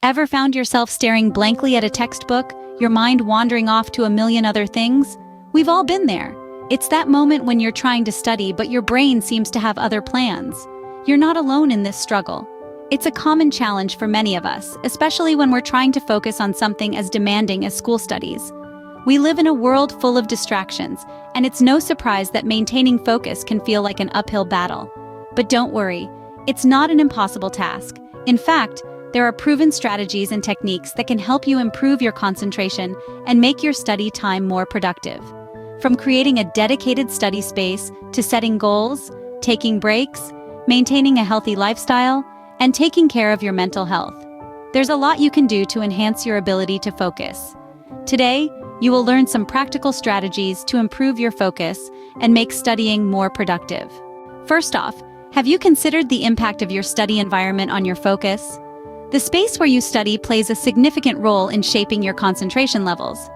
Ever found yourself staring blankly at a textbook, your mind wandering off to a million other things? We've all been there. It's that moment when you're trying to study, but your brain seems to have other plans. You're not alone in this struggle. It's a common challenge for many of us, especially when we're trying to focus on something as demanding as school studies. We live in a world full of distractions, and it's no surprise that maintaining focus can feel like an uphill battle. But don't worry, it's not an impossible task. In fact, there are proven strategies and techniques that can help you improve your concentration and make your study time more productive. From creating a dedicated study space to setting goals, taking breaks, maintaining a healthy lifestyle, and taking care of your mental health. There's a lot you can do to enhance your ability to focus. Today, you will learn some practical strategies to improve your focus and make studying more productive. First off, have you considered the impact of your study environment on your focus? The space where you study plays a significant role in shaping your concentration levels.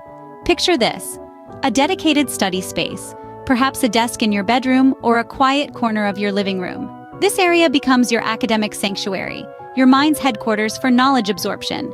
Picture this: a dedicated study space, perhaps a desk in your bedroom or a quiet corner of your living room. This area becomes your academic sanctuary, your mind's headquarters for knowledge absorption.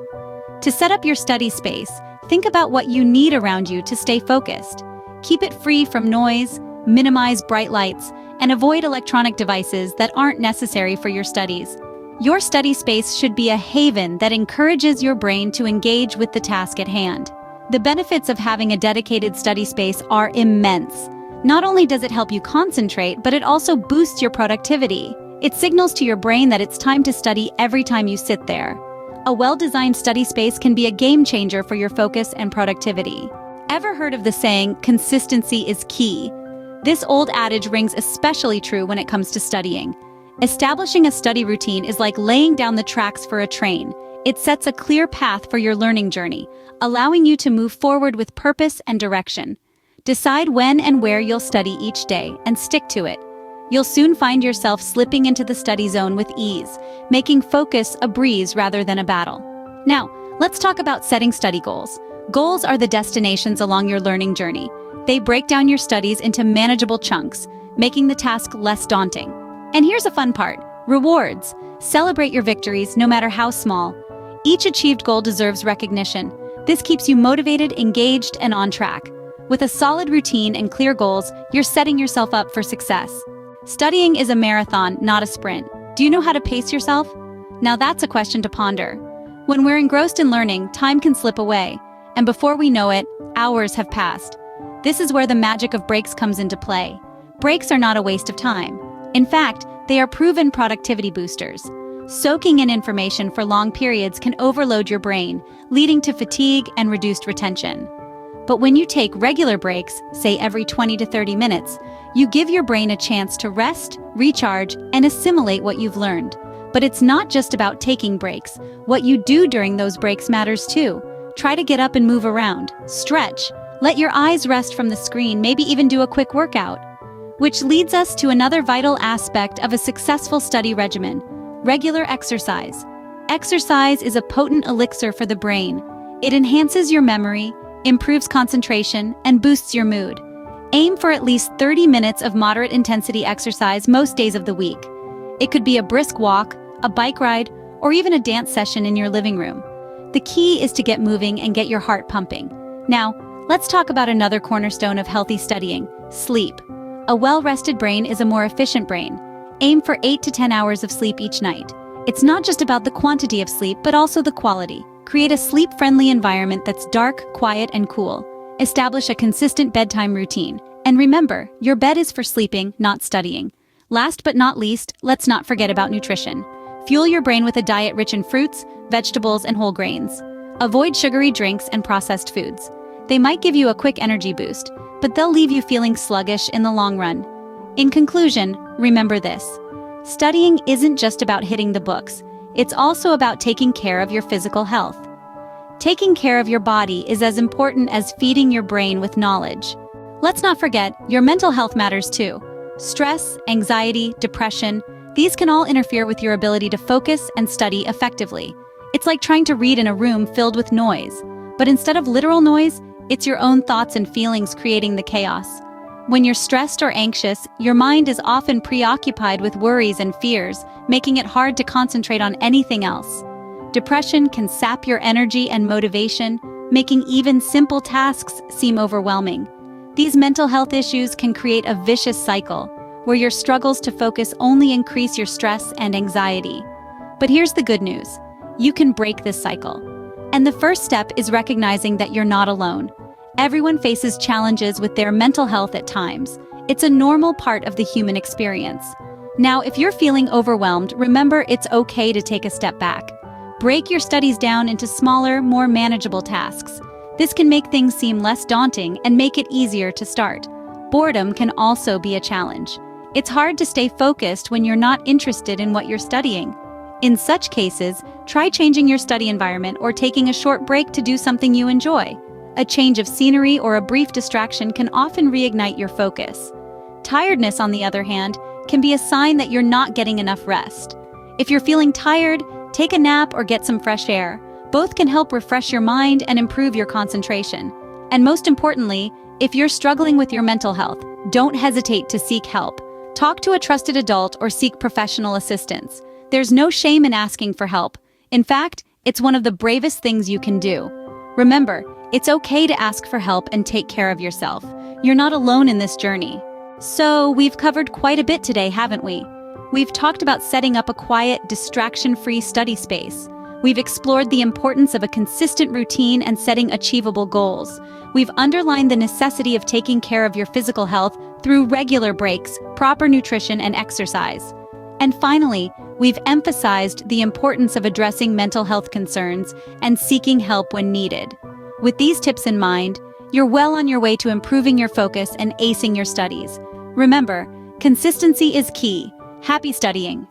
To set up your study space, think about what you need around you to stay focused. Keep it free from noise, minimize bright lights, and avoid electronic devices that aren't necessary for your studies. Your study space should be a haven that encourages your brain to engage with the task at hand. The benefits of having a dedicated study space are immense. Not only does it help you concentrate, but it also boosts your productivity. It signals to your brain that it's time to study every time you sit there. A well-designed study space can be a game changer for your focus and productivity. Ever heard of the saying, "Consistency is key"? This old adage rings especially true when it comes to studying. Establishing a study routine is like laying down the tracks for a train. It sets a clear path for your learning journey, allowing you to move forward with purpose and direction. Decide when and where you'll study each day and stick to it. You'll soon find yourself slipping into the study zone with ease, making focus a breeze rather than a battle. Now, let's talk about setting study goals. Goals are the destinations along your learning journey. They break down your studies into manageable chunks, making the task less daunting. And here's a fun part: rewards. Celebrate your victories, no matter how small. Each achieved goal deserves recognition. This keeps you motivated, engaged, and on track. With a solid routine and clear goals, you're setting yourself up for success. Studying is a marathon, not a sprint. Do you know how to pace yourself? Now that's a question to ponder. When we're engrossed in learning, time can slip away, and before we know it, hours have passed. This is where the magic of breaks comes into play. Breaks are not a waste of time. In fact, they are proven productivity boosters. Soaking in information for long periods can overload your brain, leading to fatigue and reduced retention. But when you take regular breaks, say every 20 to 30 minutes, you give your brain a chance to rest, recharge, and assimilate what you've learned. But it's not just about taking breaks. What you do during those breaks matters too. Try to get up and move around, stretch, let your eyes rest from the screen, maybe even do a quick workout. Which leads us to another vital aspect of a successful study regimen: regular exercise. Exercise is a potent elixir for the brain. It enhances your memory, improves concentration, and boosts your mood. Aim for at least 30 minutes of moderate intensity exercise most days of the week. It could be a brisk walk, a bike ride, or even a dance session in your living room. The key is to get moving and get your heart pumping. Now, let's talk about another cornerstone of healthy studying: sleep. A well-rested brain is a more efficient brain. Aim for 8 to 10 hours of sleep each night. It's not just about the quantity of sleep, but also the quality. Create a sleep-friendly environment that's dark, quiet, and cool. Establish a consistent bedtime routine. And remember, your bed is for sleeping, not studying. Last but not least, let's not forget about nutrition. Fuel your brain with a diet rich in fruits, vegetables, and whole grains. Avoid sugary drinks and processed foods. They might give you a quick energy boost, but they'll leave you feeling sluggish in the long run. In conclusion, remember this: studying isn't just about hitting the books. It's also about taking care of your physical health. Taking care of your body is as important as feeding your brain with knowledge. Let's not forget, your mental health matters too. Stress, anxiety, depression, these can all interfere with your ability to focus and study effectively. It's like trying to read in a room filled with noise. But instead of literal noise, it's your own thoughts and feelings creating the chaos. When you're stressed or anxious, your mind is often preoccupied with worries and fears, making it hard to concentrate on anything else. Depression can sap your energy and motivation, making even simple tasks seem overwhelming. These mental health issues can create a vicious cycle, where your struggles to focus only increase your stress and anxiety. But here's the good news. You can break this cycle. And the first step is recognizing that you're not alone. Everyone faces challenges with their mental health at times. It's a normal part of the human experience. Now, if you're feeling overwhelmed, remember it's okay to take a step back. Break your studies down into smaller, more manageable tasks. This can make things seem less daunting and make it easier to start. Boredom can also be a challenge. It's hard to stay focused when you're not interested in what you're studying. In such cases, try changing your study environment or taking a short break to do something you enjoy. A change of scenery or a brief distraction can often reignite your focus. Tiredness, on the other hand, can be a sign that you're not getting enough rest. If you're feeling tired, take a nap or get some fresh air. Both can help refresh your mind and improve your concentration. And most importantly, if you're struggling with your mental health, don't hesitate to seek help. Talk to a trusted adult or seek professional assistance. There's no shame in asking for help. In fact, it's one of the bravest things you can do. Remember, it's okay to ask for help and take care of yourself. You're not alone in this journey. So, we've covered quite a bit today, haven't we? We've talked about setting up a quiet, distraction-free study space. We've explored the importance of a consistent routine and setting achievable goals. We've underlined the necessity of taking care of your physical health through regular breaks, proper nutrition, and exercise. And finally, we've emphasized the importance of addressing mental health concerns and seeking help when needed. With these tips in mind, you're well on your way to improving your focus and acing your studies. Remember, consistency is key. Happy studying!